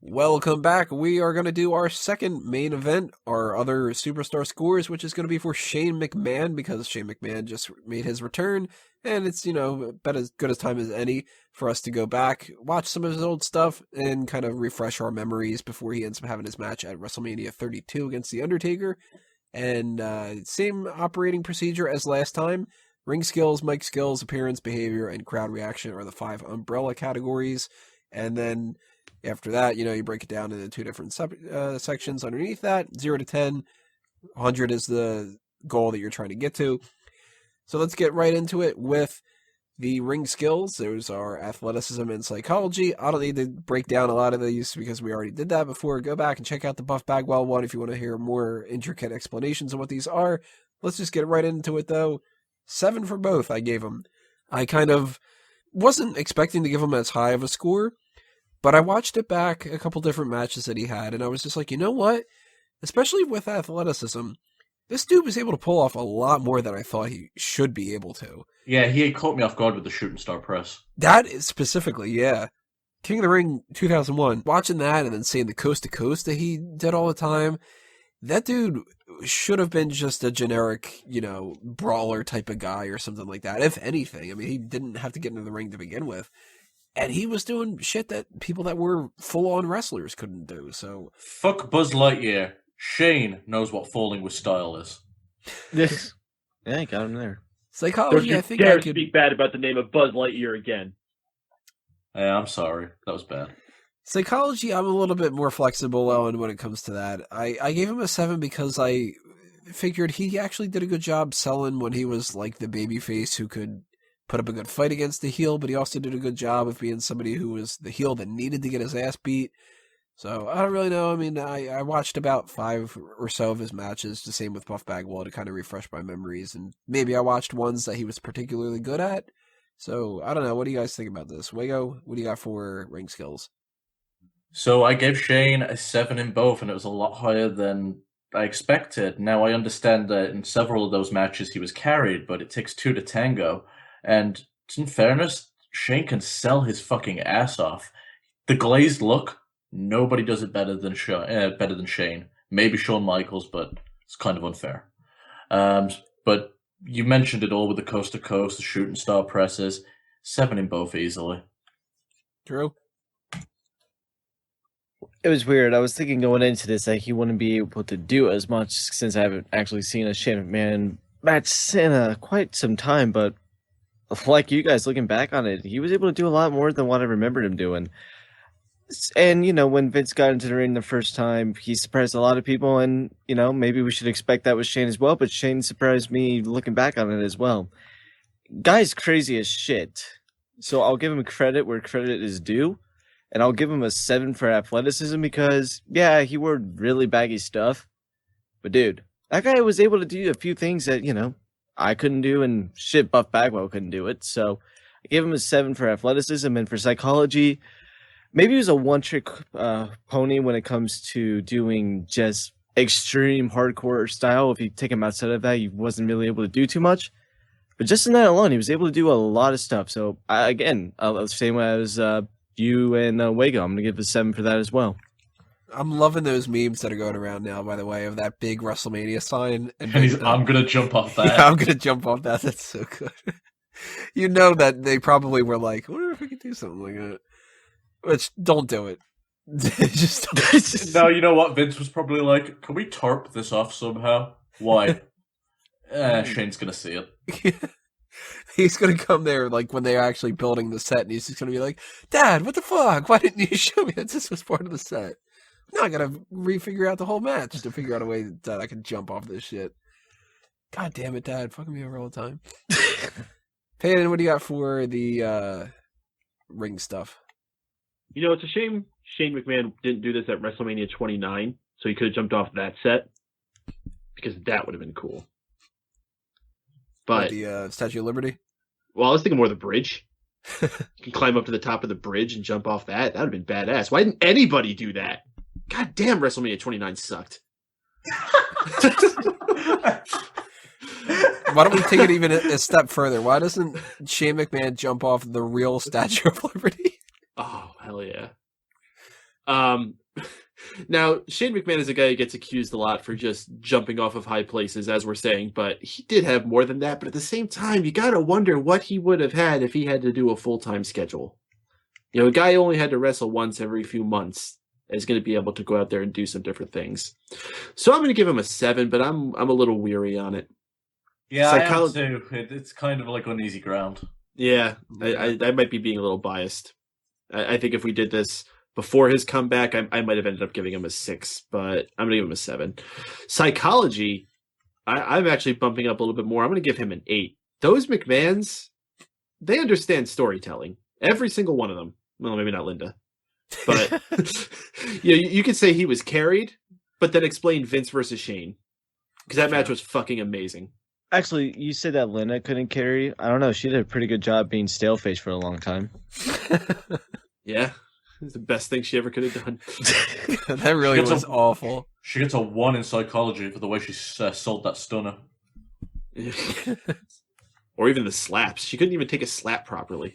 Welcome back. We are going to do our second main event, our other superstar scores, which is going to be for Shane McMahon because Shane McMahon just made his return, and it's, about as good a time as any for us to go back, watch some of his old stuff, and kind of refresh our memories before he ends up having his match at WrestleMania 32 against The Undertaker. And same operating procedure as last time. Ring skills, mic skills, appearance, behavior, and crowd reaction are the 5 umbrella categories. And then after that, you break it down into 2 different sections underneath that. 0 to 10, 100 is the goal that you're trying to get to. So let's get right into it with the ring skills. Those are athleticism and psychology. I don't need to break down a lot of these because we already did that before. Go back and check out the Buff Bagwell one if you want to hear more intricate explanations of what these are. Let's just get right into it, though. 7 for both I gave them. I kind of wasn't expecting to give him as high of a score, but I watched it back a couple different matches that he had, and I was just like, you know what? Especially with athleticism, this dude was able to pull off a lot more than I thought he should be able to. Yeah, he caught me off guard with the shooting star press. That is specifically, yeah. King of the Ring 2001, watching that and then seeing the coast to coast that he did all the time, that dude should have been just a generic, brawler type of guy or something like that, if anything. I mean, he didn't have to get into the ring to begin with. And he was doing shit that people that were full-on wrestlers couldn't do, so... Fuck Buzz Lightyear. Shane knows what falling with style is. This, yeah, I got him there. Psychology, Don't you I think dare I could... speak bad about the name of Buzz Lightyear again. Yeah, I'm sorry. That was bad. Psychology, I'm a little bit more flexible on when it comes to that. I gave him a 7 because I figured he actually did a good job selling when he was like the babyface who could put up a good fight against the heel, but he also did a good job of being somebody who was the heel that needed to get his ass beat. So I don't really know. I mean, I watched about 5 or so of his matches, the same with Buff Bagwell, to kind of refresh my memories, and maybe I watched ones that he was particularly good at. So I don't know. What do you guys think about this? Wago, what do you got for ring skills? So I gave Shane a 7 in both, and it was a lot higher than I expected. Now I understand that in several of those matches he was carried, but it takes 2 to tango. And in fairness, Shane can sell his fucking ass off. The glazed look, nobody does it better than Shane. Maybe Shawn Michaels, but it's kind of unfair. But you mentioned it all with the coast to coast, the shooting star presses. 7 in both easily. Drew? It was weird. I was thinking going into this that he wouldn't be able to do as much since I haven't actually seen a Shane McMahon match in quite some time, but like you guys looking back on it, he was able to do a lot more than what I remembered him doing. And, when Vince got into the ring the first time, he surprised a lot of people, and, maybe we should expect that with Shane as well, but Shane surprised me looking back on it as well. Guy's crazy as shit, so I'll give him credit where credit is due, and I'll give him a 7 for athleticism because, yeah, he wore really baggy stuff, but dude, that guy was able to do a few things that, I couldn't do, and shit, Buff Bagwell couldn't do it, so I gave him a 7 for athleticism, and for psychology, maybe he was a one-trick pony when it comes to doing just extreme hardcore style. If you take him outside of that, he wasn't really able to do too much. But just in that alone, he was able to do a lot of stuff. So, again, same as you and Wago, I'm going to give a 7 for that as well. I'm loving those memes that are going around now, by the way, of that big WrestleMania sign. And I'm going to jump off that. Yeah, I'm going to jump off that. That's so good. You know that they probably were like, I wonder if we could do something like that. Which, don't do it. Just don't. No, you know what? Vince was probably like, can we tarp this off somehow? Why? Shane's going to see it. He's going to come there like when they're actually building the set, and he's just going to be like, Dad, what the fuck? Why didn't you show me that this was part of the set? Now I got to refigure out the whole match to figure out a way that I can jump off this shit. God damn it, Dad. Fucking me over all the time. Peyton, what do you got for the ring stuff? It's a shame Shane McMahon didn't do this at WrestleMania 29, so he could have jumped off that set, because that would have been cool. But the Statue of Liberty? Well, I was thinking more of the bridge. You can climb up to the top of the bridge and jump off that. That would have been badass. Why didn't anybody do that? God damn, WrestleMania 29 sucked. Why don't we take it even a step further? Why doesn't Shane McMahon jump off the real Statue of Liberty? Oh, hell yeah. Um, now, Shane McMahon is a guy who gets accused a lot for just jumping off of high places, as we're saying, but he did have more than that. But at the same time, you got to wonder what he would have had if he had to do a full-time schedule. You know, a guy who only had to wrestle once every few months is going to be able to go out there and do some different things. So I'm going to give him a 7, but I'm a little weary on it. Yeah, I am too. It's kind of like uneasy ground. Yeah, I might be being a little biased. I think if we did this before his comeback, I might have ended up giving him a 6, but I'm going to give him a 7. Psychology, I'm actually bumping up a little bit more. I'm going to give him an 8. Those McMahons, they understand storytelling. Every single one of them. Well, maybe not Linda. But you could say he was carried, but then explain Vince versus Shane. Because that match was fucking amazing. Actually, you said that Linda couldn't carry. I don't know. She did a pretty good job being stale-faced for a long time. Yeah. It's the best thing she ever could have done. That really was awful. She gets a 1 in psychology for the way she sold that stunner. Or even the slaps. She couldn't even take a slap properly.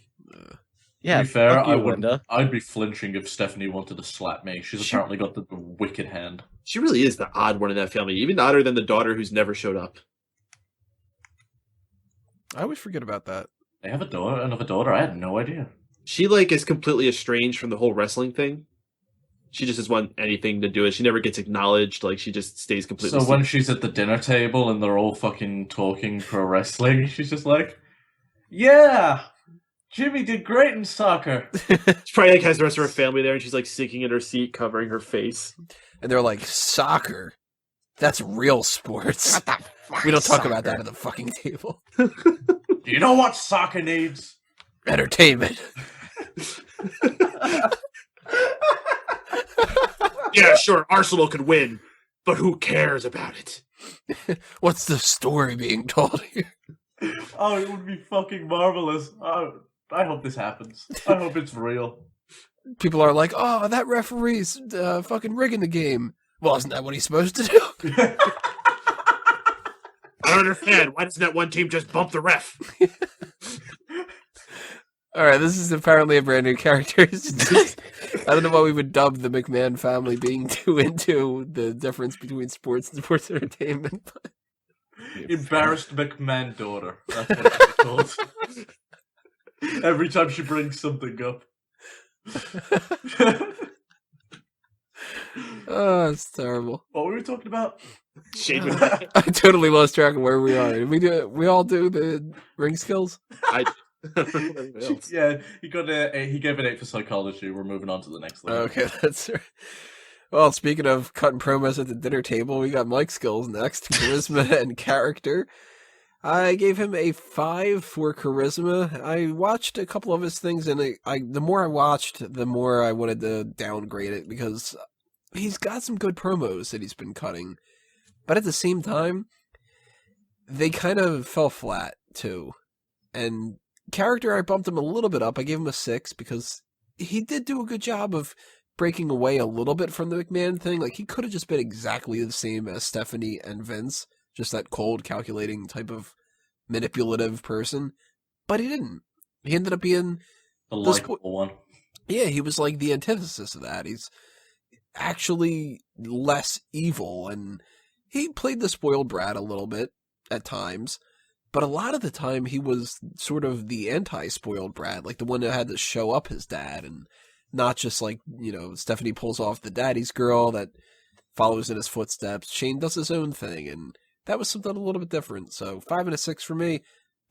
Yeah, to be fair, Linda. I'd be flinching if Stephanie wanted to slap me. She's apparently got the wicked hand. She really is the odd one in that family. Even odder than the daughter who's never showed up. I always forget about that. They have another daughter? I had no idea. She is completely estranged from the whole wrestling thing. She just doesn't want anything to do it. She never gets acknowledged. She just stays completely. So when she's at the dinner table and they're all fucking talking pro wrestling, she's just like, "Yeah, Jimmy did great in soccer." She probably has the rest of her family there, and she's sinking in her seat, covering her face. And they're like, "Soccer? That's real sports. What the fuck? We don't talk about that at the fucking table." Do you know what soccer needs? Entertainment. Yeah, sure, Arsenal could win, but who cares about it? What's the story being told here? Oh, it would be fucking marvelous. Oh, I hope this happens. I hope it's real. People are like, "Oh, that referee's fucking rigging the game." Well, isn't that what he's supposed to do? I don't understand. Why doesn't that one team just bump the ref? All right, this is apparently a brand new character. I don't know why we would dub the McMahon family being too into the difference between sports and sports entertainment. Embarrassed McMahon daughter. That's what it's called. Every time she brings something up. Oh, it's terrible. What were we talking about? I totally lost track of where we are. Did we all do the ring skills? Yeah, he gave an 8 for psychology. We're moving on to the next level. Okay, that's right. Well, speaking of cutting promos at the dinner table, we got Mike skills next, charisma and character. I gave him a 5 for charisma. I watched a couple of his things, and the more I watched, the more I wanted to downgrade it, because he's got some good promos that he's been cutting. But at the same time, they kind of fell flat, too. And character, I bumped him a little bit up. I gave him a 6, because he did do a good job of breaking away a little bit from the McMahon thing. He could have just been exactly the same as Stephanie and Vince. Just that cold, calculating type of manipulative person. But he didn't. He ended up being the likable one. Yeah, he was like the antithesis of that. He's actually less evil, and he played the spoiled brat a little bit at times. But a lot of the time, he was sort of the anti-spoiled brat, the one that had to show up his dad, and not just Stephanie pulls off the daddy's girl that follows in his footsteps. Shane does his own thing, and that was something a little bit different. So 5 and a 6 for me.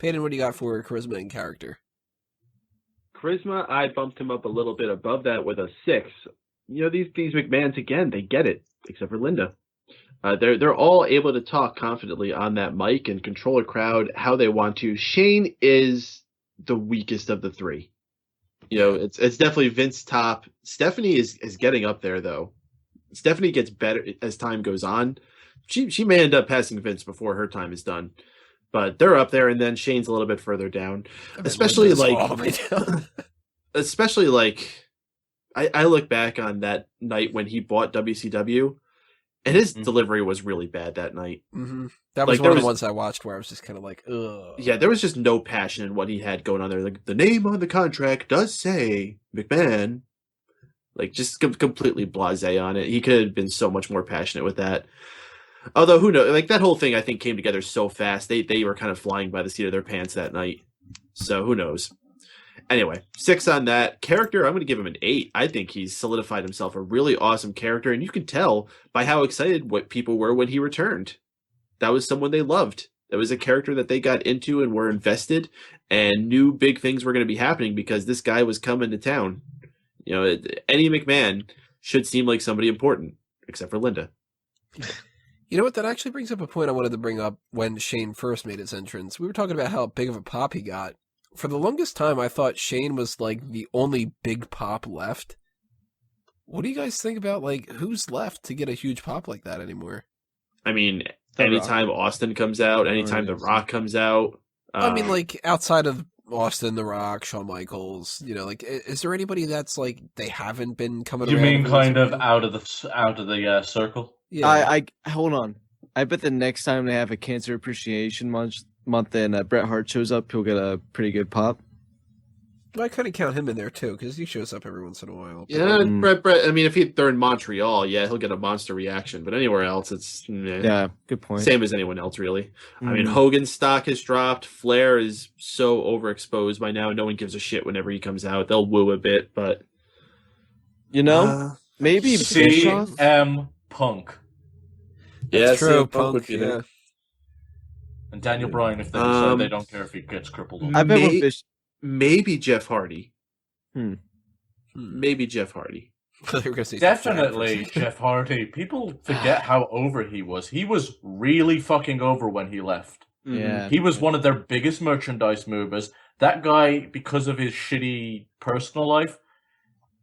Peyton, what do you got for charisma and character? Charisma, I bumped him up a little bit above that with a 6. These McMahons, again, they get it, except for Linda. They're all able to talk confidently on that mic and control a crowd how they want to. Shane is the weakest of the three. It's definitely Vince top. Stephanie is getting up there, though. Stephanie gets better as time goes on. She may end up passing Vince before her time is done. But they're up there, and then Shane's a little bit further down. Especially I look back on that night when he bought WCW, and his delivery was really bad that night. Mm-hmm. That was one of the ones I watched where I was just kind of like, ugh. Yeah, there was just no passion in what he had going on there. The name on the contract does say McMahon. Like, just completely blasé on it. He could have been so much more passionate with that. Although, who knows? Like, that whole thing, I think, came together so fast. They were kind of flying by the seat of their pants that night. So, who knows? Anyway, 6 on that. Character, I'm going to give him an 8. I think he's solidified himself a really awesome character, and you can tell by how excited what people were when he returned. That was someone they loved. That was a character that they got into and were invested and knew big things were going to be happening because this guy was coming to town. You know, any McMahon should seem like somebody important, except for Linda. You know what? That actually brings up a point I wanted to bring up when Shane first made his entrance. We were talking about how big of a pop he got. For the longest time, I thought Shane was like the only big pop left. What do you guys think about like who's left to get a huge pop like that anymore? I mean, The anytime Austin comes out, anytime The Rock comes out. I mean, like outside of Austin, The Rock, Shawn Michaels, you know, like is there anybody that's like they haven't been coming? You around mean for kind this of long? out of the circle? Yeah. I hold on. I bet the next time they have a Cancer Appreciation month and Bret Hart shows up, he'll get a pretty good pop. I kind of count him in there too because he shows up every once in a while. Yeah, Mm. Brett. I mean, if they're in Montreal, yeah, he'll get a monster reaction. But anywhere else, it's Yeah, good point. same as anyone else, really. I mean, Mm. Hogan's stock has dropped. Flair is so overexposed by now. No one gives a shit whenever he comes out. They'll woo a bit, but You know, maybe Bischoff. CM Punk yeah, That's true. CM Punk Punk, would be there. yeah. and Daniel Bryan if they decide they don't care if he gets crippled. I bet May- with Bish- Maybe Jeff Hardy. Hmm. Maybe Jeff Hardy. They were gonna say Definitely Jeff Hardy. People forget how over he was. He was really fucking over when he left. Yeah, He was one of their biggest merchandise movers. That guy, because of his shitty personal life,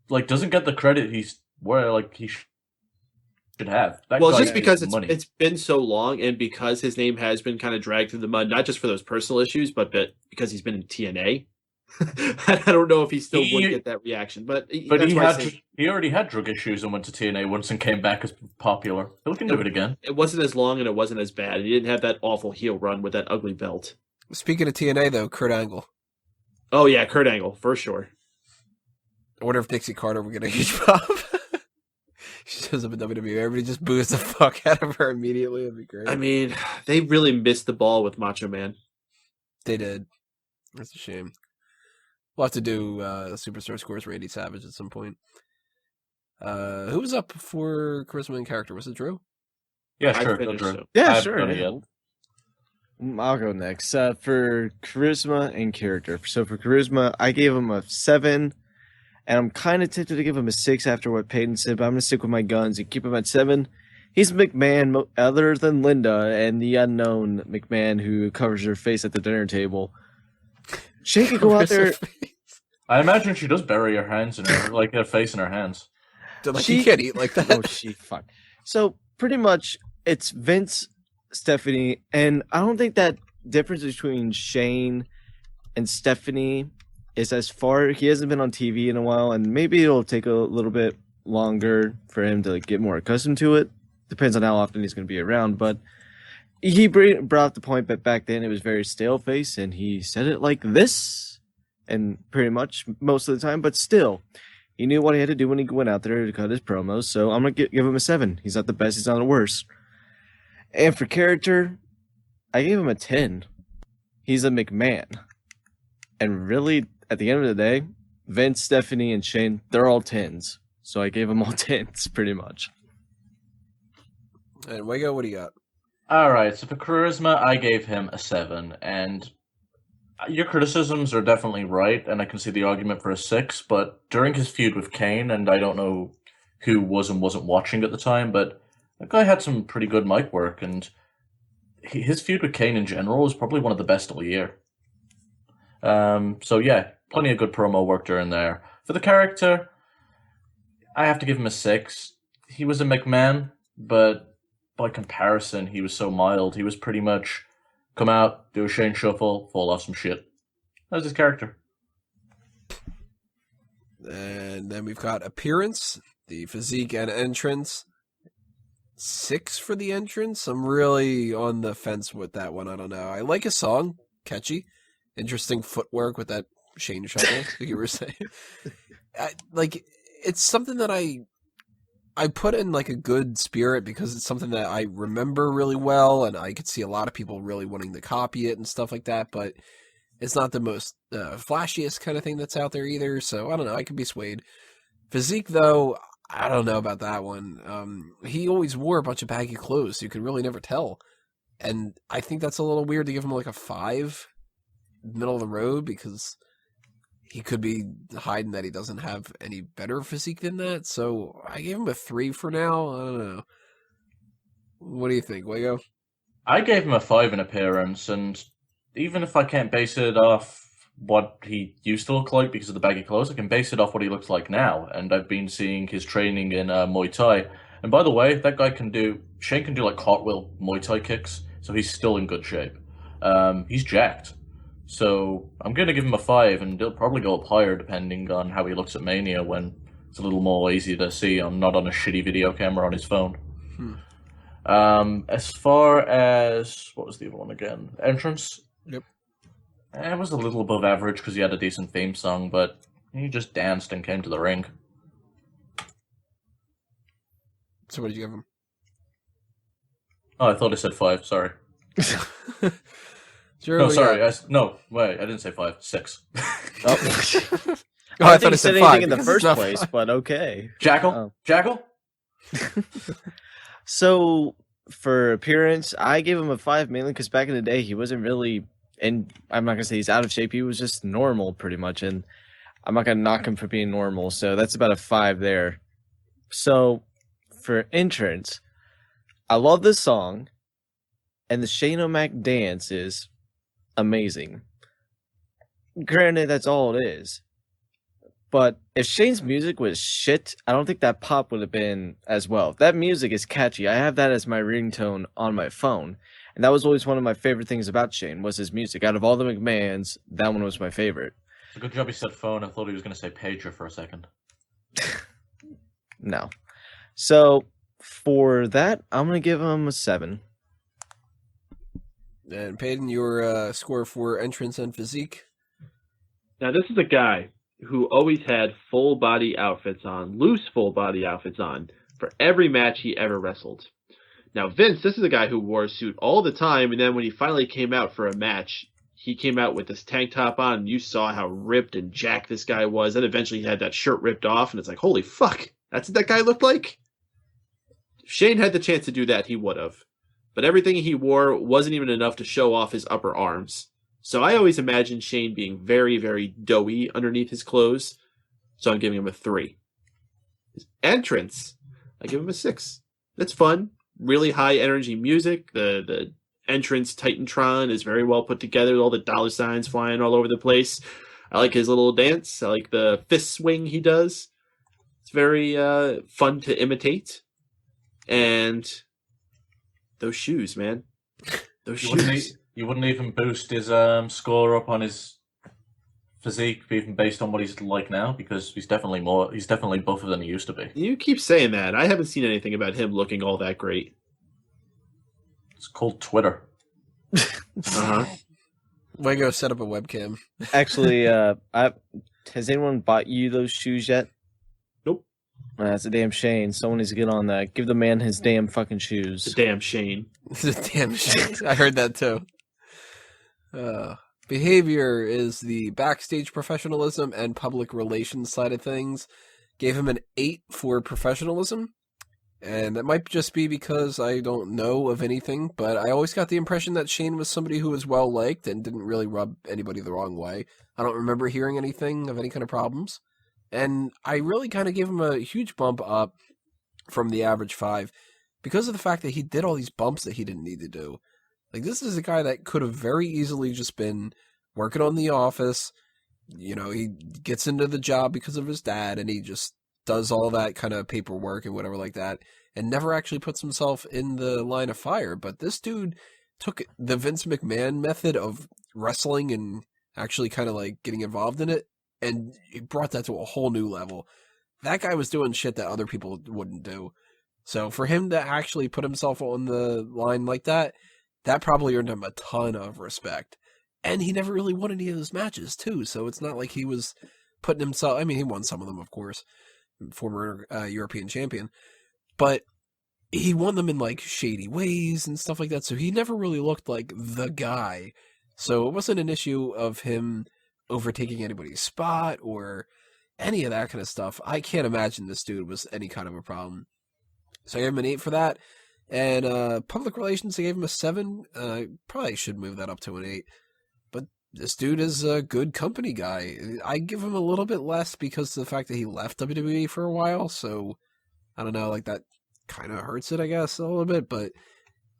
like doesn't get the credit he's where like he should have. That Well, guy just because needs money. it's been so long, and because his name has been kind of dragged through the mud, not just for those personal issues, but because he's been in TNA. I don't know if he still would get that reaction, but that's he why I had say he already had drug issues and went to TNA once and came back as popular. He'll can do it again. it wasn't as long and it wasn't as bad. He didn't have that awful heel run with that ugly belt. Speaking of TNA though, Kurt Angle. Oh yeah, Kurt Angle for sure. I wonder if Dixie Carter would get a huge pop. She shows up in WWE. Everybody just boos the fuck out of her immediately. That'd be great. I mean, they really missed the ball with Macho Man. They did. That's a shame. We'll have to do Superstar Scores Randy Savage at some point. Who was up for Charisma and Character? Was it Drew? Yeah, I sure. finished, Drew. so- yeah, I've sure. done it yeah. yet. I'll go next. For charisma and character. So for charisma, I gave him a 7, and I'm kind of tempted to give him a 6 after what Peyton said, but I'm going to stick with my guns and keep him at 7. He's McMahon, other than Linda and the unknown McMahon who covers her face at the dinner table. She could go out there. I imagine she does bury her hands in her, like her face in her hands. Like, She- you can't eat like that. Oh, fuck. So pretty much it's Vince, Stephanie, and I don't think that difference between Shane and Stephanie is as far. He hasn't been on TV in a while, and maybe it'll take a little bit longer for him to get more accustomed to it. Depends on how often he's going to be around, but he brought up the point that back then it was very stale face, and he said it like this, and pretty much most of the time, but still. He knew what he had to do when he went out there to cut his promos, so I'm going to give him a 7. He's not the best, he's not the worst. And for character, I gave him a 10. He's a McMahon. And really, at the end of the day, Vince, Stephanie, and Shane, they're all 10s. So I gave them all 10s, pretty much. And Wego, what do you got? All right, so for charisma, I gave him a 7, and your criticisms are definitely right, and I can see the argument for a 6, but during his feud with Kane, and I don't know who was and wasn't watching at the time, but that guy had some pretty good mic work, and his feud with Kane in general was probably one of the best all year. So yeah, plenty of good promo work during there. For the character, I have to give him a 6. He was a McMahon, but by comparison, he was so mild. He was pretty much come out, do a Shane Shuffle, fall off some shit. That was his character. And then we've got appearance, the physique and entrance. 6 for the entrance. I'm really on the fence with that one. I don't know. I like his song, catchy, interesting footwork with that Shane Shuffle, like you were saying. it's something that I put in like a good spirit because it's something that I remember really well, and I could see a lot of people really wanting to copy it and stuff like that, but it's not the most flashiest kind of thing that's out there either, so I don't know, I could be swayed. Physique, though, I don't know about that one. He always wore a bunch of baggy clothes, so you could really never tell. And I think that's a little weird to give him like a 5, middle of the road, because he could be hiding that he doesn't have any better physique than that. So I gave him a 3 for now. I don't know. What do you think, Wago? I gave him a 5 in appearance, and even if I can't base it off what he used to look like because of the baggy clothes, I can base it off what he looks like now. And I've been seeing his training in Muay Thai. And by the way, Shane can do like cartwheel Muay Thai kicks, so he's still in good shape. He's jacked. So I'm going to give him a 5, and he'll probably go up higher depending on how he looks at Mania when it's a little more easy to see not on a shitty video camera on his phone. As far as, what was the other one again? Entrance? Yep. It was a little above average because he had a decent theme song, but he just danced and came to the ring. So what did you give him? Oh, I thought I said 5, sorry. Sure, No, sorry. I didn't say 5. 6. Oh. I thought he said said anything 5 in the because first it's not place, 5. but okay. Jackal? Jackal? So for appearance, I gave him a 5 mainly because back in the day he wasn't really, and I'm not gonna say he's out of shape. He was just normal pretty much, and I'm not gonna knock him for being normal. So that's about a 5 there. So for entrance, I love this song, and the Shane O'Mac dance is amazing. Granted, that's all it is. But if Shane's music was shit, I don't think that pop would have been as well. That music is catchy. I have that as my ringtone on my phone. And that was always one of my favorite things about Shane, was his music. Out of all the McMahons, that one was my favorite. It's a good job he said phone. I thought he was going to say pager for a second. No. So, for that, I'm going to give him a 7. And Peyton, your score for entrance and physique? Now, this is a guy who always had full body outfits on, loose full body outfits on, for every match he ever wrestled. Now, Vince, this is a guy who wore a suit all the time, and then when he finally came out for a match, he came out with this tank top on, and you saw how ripped and jacked this guy was. And eventually he had that shirt ripped off, and it's like, holy fuck, that's what that guy looked like? If Shane had the chance to do that, he would have. But everything he wore wasn't even enough to show off his upper arms. So I always imagined Shane being very, very doughy underneath his clothes. So I'm giving him a 3. His entrance, I give him a 6. That's fun. Really high energy music. The entrance Titantron is very well put together with all the dollar signs flying all over the place. I like his little dance. I like the fist swing he does. It's very fun to imitate. And those shoes, man. Those shoes. You wouldn't even boost his score up on his physique, even based on what he's like now, because he's definitely buffer than he used to be. You keep saying that. I haven't seen anything about him looking all that great. It's called Twitter. Uh-huh. Wago set up a webcam. Actually, has anyone bought you those shoes yet? Nope. That's a damn shame. Someone needs to get on that. Give the man his damn fucking shoes. The damn Shane. Damn shit. I heard that too. Behavior is the backstage professionalism and public relations side of things. Gave him an 8 for professionalism. And that might just be because I don't know of anything, but I always got the impression that Shane was somebody who was well liked and didn't really rub anybody the wrong way. I don't remember hearing anything of any kind of problems. And I really kind of gave him a huge bump up from the average 5 because of the fact that he did all these bumps that he didn't need to do. Like, this is a guy that could have very easily just been working on The Office. You know, he gets into the job because of his dad, and he just does all that kind of paperwork and whatever like that, and never actually puts himself in the line of fire. But this dude took the Vince McMahon method of wrestling and actually kind of like getting involved in it, and he brought that to a whole new level. That guy was doing shit that other people wouldn't do. So for him to actually put himself on the line like that, that probably earned him a ton of respect. And he never really won any of those matches, too. So it's not like he was putting himself... I mean, he won some of them, of course. former European champion, but he won them in like shady ways and stuff like that. So he never really looked like the guy. So it wasn't an issue of him overtaking anybody's spot or any of that kind of stuff. I can't imagine this dude was any kind of a problem. So I gave him an 8 for that. And public relations, I gave him a 7. Probably should move that up to an 8. But this dude is a good company guy. I give him a little bit less because of the fact that he left WWE for a while. So I don't know, like that kind of hurts it, I guess, a little bit. But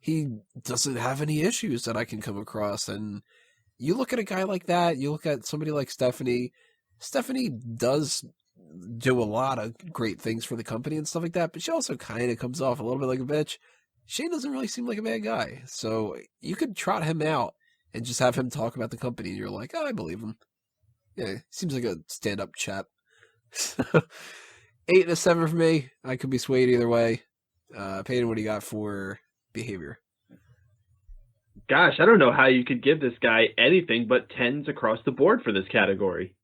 he doesn't have any issues that I can come across. And you look at a guy like that, you look at somebody like Stephanie. Stephanie does do a lot of great things for the company and stuff like that, but she also kind of comes off a little bit like a bitch. Shane doesn't really seem like a bad guy, so you could trot him out and just have him talk about the company, and you're like, oh, I believe him. Yeah, seems like a stand-up chap. 8 and a 7 for me. I could be swayed either way. Peyton, what do you got for behavior? Gosh, I don't know how you could give this guy anything but 10s across the board for this category.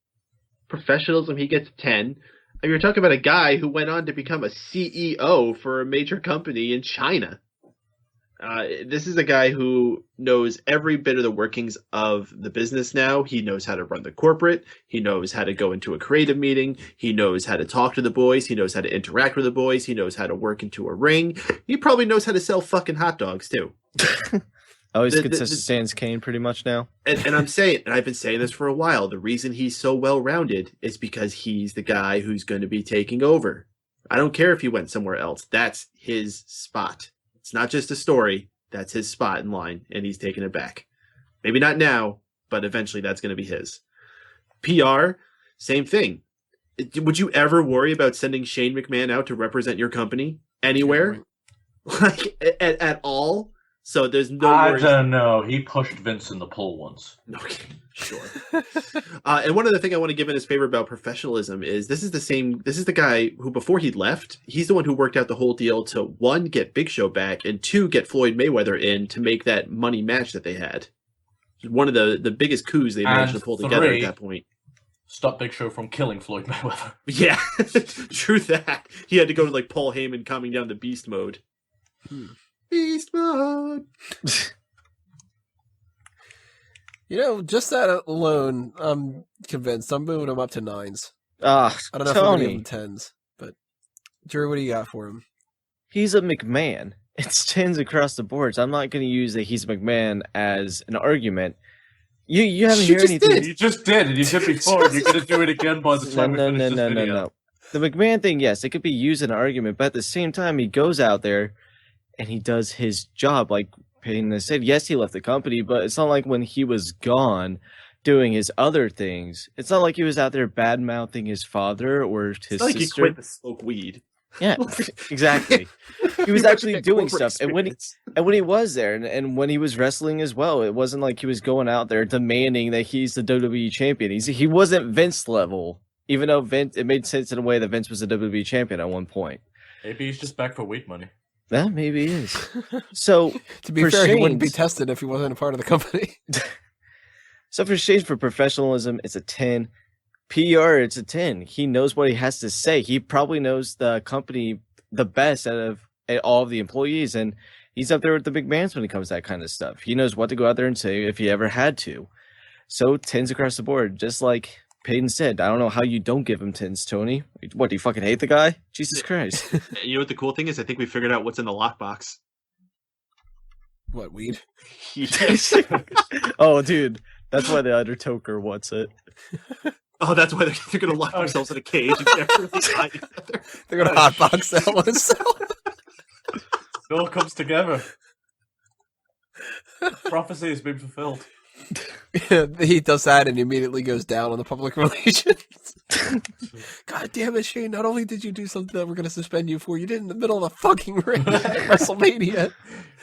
Professionalism, he gets 10. I mean, you're talking about a guy who went on to become a CEO for a major company in China. This is a guy who knows every bit of the workings of the business now. He knows how to run the corporate. He knows how to go into a creative meeting. He knows how to talk to the boys. He knows how to interact with the boys. He knows how to work into a ring. He probably knows how to sell fucking hot dogs, too. Oh, he's consistent Sans Kane pretty much now. And I'm saying, and I've been saying this for a while, the reason he's so well-rounded is because he's the guy who's going to be taking over. I don't care if he went somewhere else. That's his spot. It's not just a story. That's his spot in line, and he's taking it back. Maybe not now, but eventually that's going to be his. PR, same thing. Would you ever worry about sending Shane McMahon out to represent your company anywhere? Like, at all? So there's no worries. I don't know. He pushed Vince in the pool once. Okay, sure. And one other thing I want to give in his favor about professionalism is this is the guy who, before he left, he's the one who worked out the whole deal to, 1, get Big Show back, and 2, get Floyd Mayweather in to make that money match that they had. One of the biggest coups they managed to pull together at that point. Stop Big Show from killing Floyd Mayweather. Yeah, true that. He had to go to like Paul Heyman calming down the beast mode. Beast mode. You know, just that alone, I'm convinced. I'm moving him up to 9s. Ah, I don't know Tony. if I'm going to give him 10s, but Drew, what do you got for him? He's a McMahon. It's 10s across the boards. I'm not going to use that he's a McMahon as an argument. You haven't heard anything. Did. You just did, and you did before. You're going to do it again by the time we finish this video. No. The McMahon thing, yes, it could be used in an argument, but at the same time, he goes out there and he does his job. Like Peyton has said, yes, he left the company, but it's not like when he was gone doing his other things. It's not like he was out there bad-mouthing his father or his sister. Like he quit to smoke weed. Yeah, exactly. He was actually doing stuff. And when he was there and when he was wrestling as well, it wasn't like he was going out there demanding that he's the WWE champion. He wasn't Vince level, even though it made sense in a way that Vince was the WWE champion at one point. Maybe he's just back for weed money. Yeah, maybe he is. So To be fair, he wouldn't be tested if he wasn't a part of the company. So for Shane, for professionalism, it's a 10. PR, it's a 10. He knows what he has to say. He probably knows the company the best out of all of the employees, and he's up there with the big bands when it comes to that kind of stuff. He knows what to go out there and say if he ever had to. So 10s across the board, just like Peyton said. I don't know how you don't give him 10s, Tony. What, do you fucking hate the guy? Jesus Christ. You know what the cool thing is? I think we figured out what's in the lockbox. What, weed? Yes. Oh, dude. That's why the Undertaker wants it. Oh, that's why they're going to lock themselves in a cage and carefully tie together. They're going to hotbox that one cell. It all comes together. Prophecy has been fulfilled. Yeah, he does that and immediately goes down on the public relations. God damn it, Shane. Not only did you do something that we're going to suspend you for, you did it in the middle of the fucking ring at WrestleMania.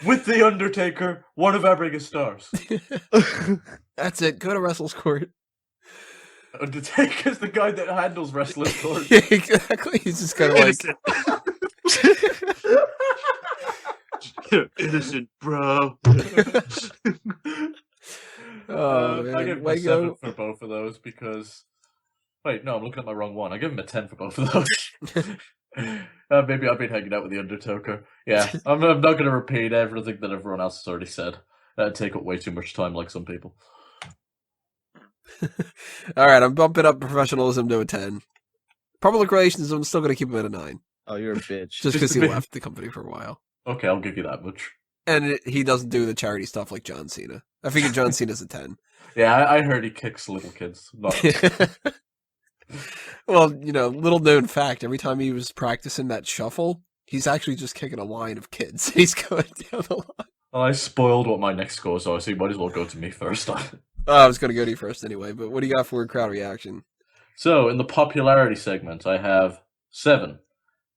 With The Undertaker, one of our biggest stars. That's it. Go to Wrestle's Court. Undertaker's the guy that handles wrestling court. Yeah, exactly. He's just kind of like... Innocent, bro. Oh, man. I give him Way a to go. 7 for both of those because Wait, no, I'm looking at my wrong one. I give him a 10 for both of those. Maybe I've been hanging out with the Undertaker. Yeah, I'm not going to repeat everything that everyone else has already said. That'd take up way too much time, like some people. All right, I'm bumping up professionalism to a 10. Public relations, I'm still going to keep him at a 9. Oh, you're a bitch. Just because he left the company for a while. Okay, I'll give you that much. And he doesn't do the charity stuff like John Cena. I figure John Cena's a 10. Yeah, I heard he kicks little kids. Well, little known fact, every time he was practicing that shuffle, he's actually just kicking a line of kids. He's going down the line. Well, I spoiled what my next scores are, so you might as well go to me first. I was going to go to you first anyway, but what do you got for crowd reaction? So, in the popularity segment, I have 7.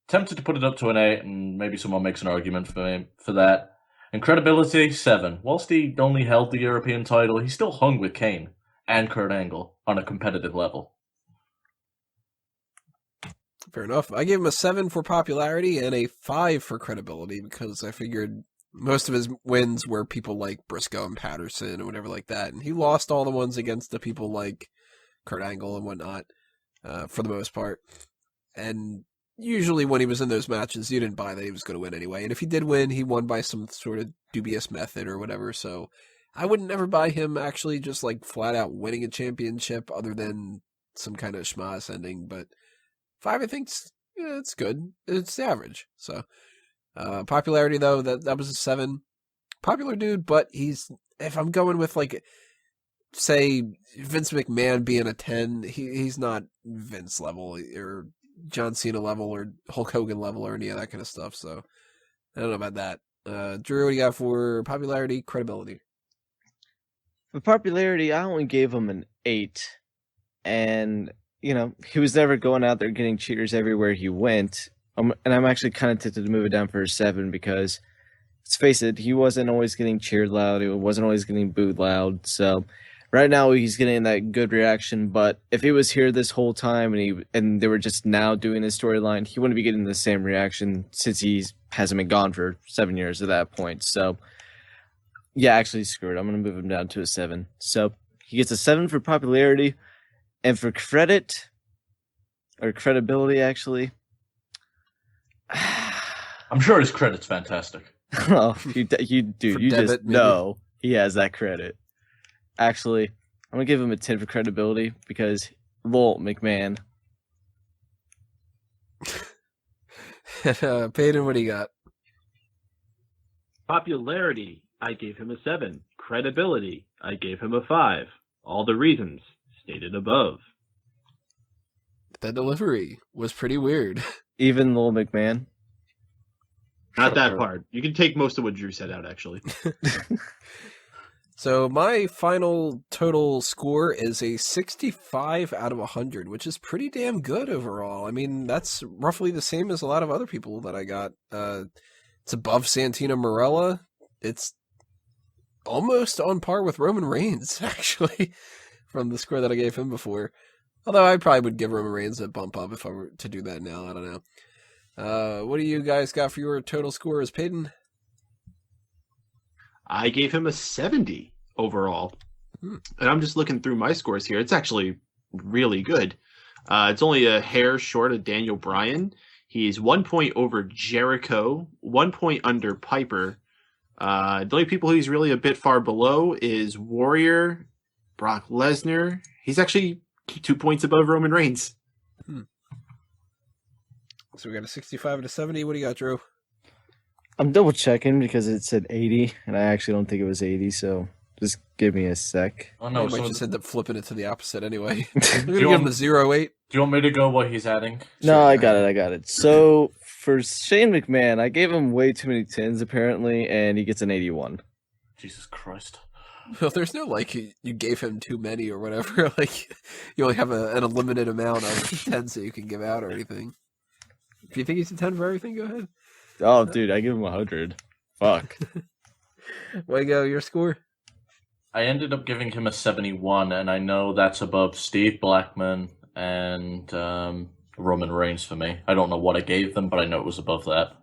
Tempted to put it up to an 8, and maybe someone makes an argument for that. And credibility, 7. Whilst he only held the European title, he still hung with Kane and Kurt Angle on a competitive level. Fair enough. I gave him a 7 for popularity and a 5 for credibility because I figured most of his wins were people like Briscoe and Patterson and whatever like that. And he lost all the ones against the people like Kurt Angle and whatnot, for the most part. And usually when he was in those matches, you didn't buy that he was going to win anyway. And if he did win, he won by some sort of dubious method or whatever. So I would never buy him actually just like flat out winning a championship other than some kind of schmoz ending. But 5, I think, it's good. It's average. So popularity, though, that was a 7. Popular dude, but if I'm going with, like, say, Vince McMahon being a 10, he's not Vince level or John Cena level or Hulk Hogan level or any of that kind of stuff. So I don't know about that. Drew, what do you got for popularity, credibility? For popularity, I only gave him an 8. And, he was never going out there getting cheers everywhere he went. And I'm actually kind of tempted to move it down for a 7 because, let's face it, he wasn't always getting cheered loud. He wasn't always getting booed loud. So right now he's getting that good reaction. But if he was here this whole time and they were just now doing his storyline, he wouldn't be getting the same reaction since he hasn't been gone for 7 years at that point. So yeah, actually, screw it. I'm going to move him down to a 7. So he gets a 7 for popularity. And for credit, or credibility, actually, I'm sure his credit's fantastic. oh, you just know he has that credit. Actually, I'm going to give him a 10 for credibility because, lol, McMahon. Peyton, what do you got? Popularity, I gave him a 7. Credibility, I gave him a 5. All the reasons stated above. The delivery was pretty weird. Even lol, McMahon. Not that part. You can take most of what Drew said out, actually. So my final total score is a 65 out of 100, which is pretty damn good overall. I mean, that's roughly the same as a lot of other people that I got. It's above Santino Marella. It's almost on par with Roman Reigns, actually, from the score that I gave him before. Although I probably would give Roman Reigns a bump up if I were to do that now. I don't know. What do you guys got for your total scores, Peyton? I gave him a 70 overall. And I'm just looking through my scores here. It's actually really good. It's only a hair short of Daniel Bryan. He's 1 point over Jericho, 1 point under Piper. The only people he's really a bit far below is Warrior, Brock Lesnar. He's actually 2 points above Roman Reigns. So we got a 65 and a 70. What do you got, Drew? I'm double checking because it said 80, and I actually don't think it was 80, so just give me a sec. Oh no, I might just end up flipping it to the opposite anyway. I'm going to you give him want- a 0.8. Do you want me to go what he's adding? No, I got it. So for Shane McMahon, I gave him way too many 10s apparently, and he gets an 81. Jesus Christ. Well, there's no, like, you gave him too many or whatever. Like, you only have an unlimited amount of 10s that you can give out or anything. If you think he's a 10 for everything, go ahead. Oh, dude, I give him 100. Fuck. Way go, your score? I ended up giving him a 71, and I know that's above Steve Blackman and Roman Reigns for me. I don't know what I gave them, but I know it was above that.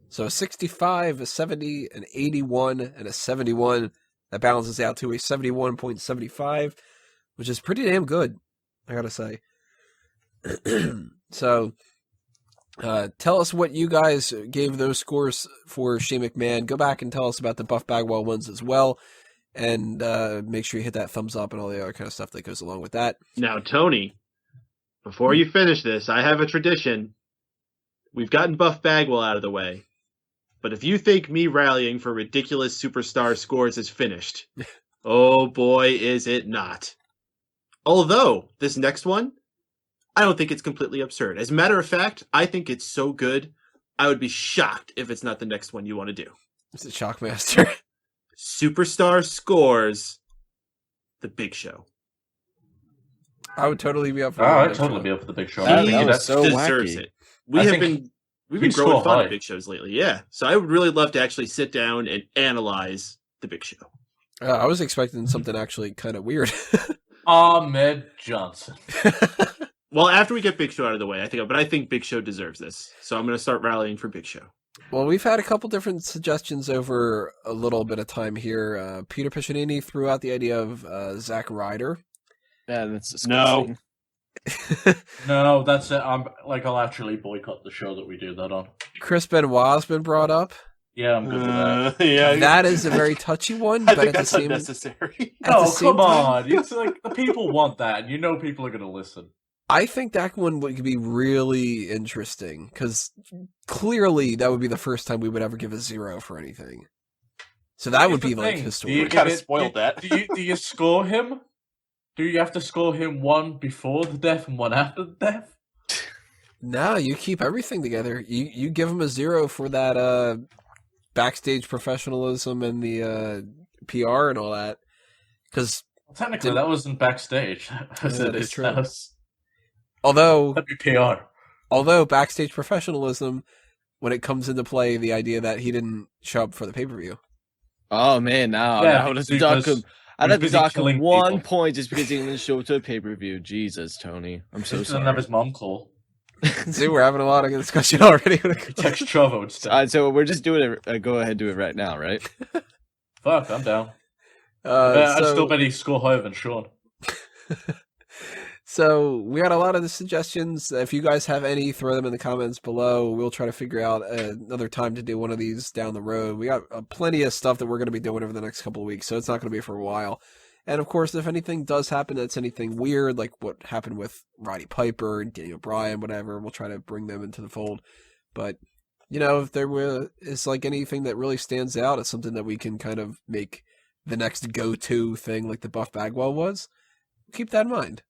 So a 65, a 70, an 81, and a 71. That balances out to a 71.75, which is pretty damn good. I gotta say. So, tell us what you guys gave those scores for Shane McMahon. Go back and tell us about the Buff Bagwell ones as well. And make sure you hit that thumbs up and all the other kind of stuff that goes along with that. Now, Tony, before you finish this, I have a tradition. We've gotten Buff Bagwell out of the way. But if you think me rallying for ridiculous superstar scores is finished, oh boy, is it not. Although, this next one, I don't think it's completely absurd. As a matter of fact, I think it's so good, I would be shocked if it's not the next one you want to do. It's a Shockmaster. Superstar scores The Big Show. I would totally be up for I'd that. totally be up for the Big Show. That- I think that was that's so Deserves wacky. it. We've been he'd growing score fond high. of Big Shows lately, yeah. So I would really love to actually sit down and analyze The Big Show. I was expecting something actually kind of weird. Ahmed Johnson. Well, after we get Big Show out of the way, I think Big Show deserves this. So I'm going to start rallying for Big Show. Well, we've had a couple different suggestions over a little bit of time here. Peter Piccinini threw out the idea of Zack Ryder. Yeah, that's No. disgusting. No, that's it. I'll actually boycott the show that we do that on. Chris Benoit's been brought up. Yeah, I'm good with that. Yeah, That is a very touchy one, I but think at the that's same unnecessary. at the No, same come time- on. It's like the people want that, and you know people are going to listen. I think that one would be really interesting because clearly that would be the first time we would ever give a 0 for anything. So that would Here's be the like thing. historic. You kinda spoiled that. Do you score him? Do you have to score him one before the death and one after the death? No, you keep everything together. You give him a 0 for that backstage professionalism and the PR and all that. Because Technically, that wasn't backstage. That was Yeah, at that is his true. house. although That'd be PR. backstage professionalism, when it comes into play, the idea that he didn't show up for the pay-per-view. Oh man, now Yeah, I would have because docked him. I'd have to busy dock him killing 1 people. point just because he didn't show up to a pay per view. Jesus, Tony, I'm so He doesn't have sorry. his mom call. See, we're having a lot of discussion already. He texts Trovo instead. So we're just doing it. Go ahead, do it right now, right? Fuck, I'm down. I'd so, still bet he score higher than Sean. so we got a lot of the suggestions. If you guys have any, throw them in the comments below. We'll try to figure out another time to do one of these down the road. We got plenty of stuff that we're going to be doing over the next couple of weeks, so it's not going to be for a while. And of course, if anything does happen that's anything weird, like what happened with Roddy Piper and Daniel Bryan, whatever, we'll try to bring them into the fold. But, if there is like anything that really stands out as something that we can kind of make the next go-to thing like the Buff Bagwell was, keep that in mind.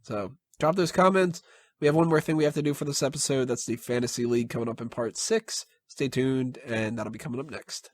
So, drop those comments. We have one more thing we have to do for this episode. That's the Fantasy League coming up in part 6. Stay tuned, and that'll be coming up next.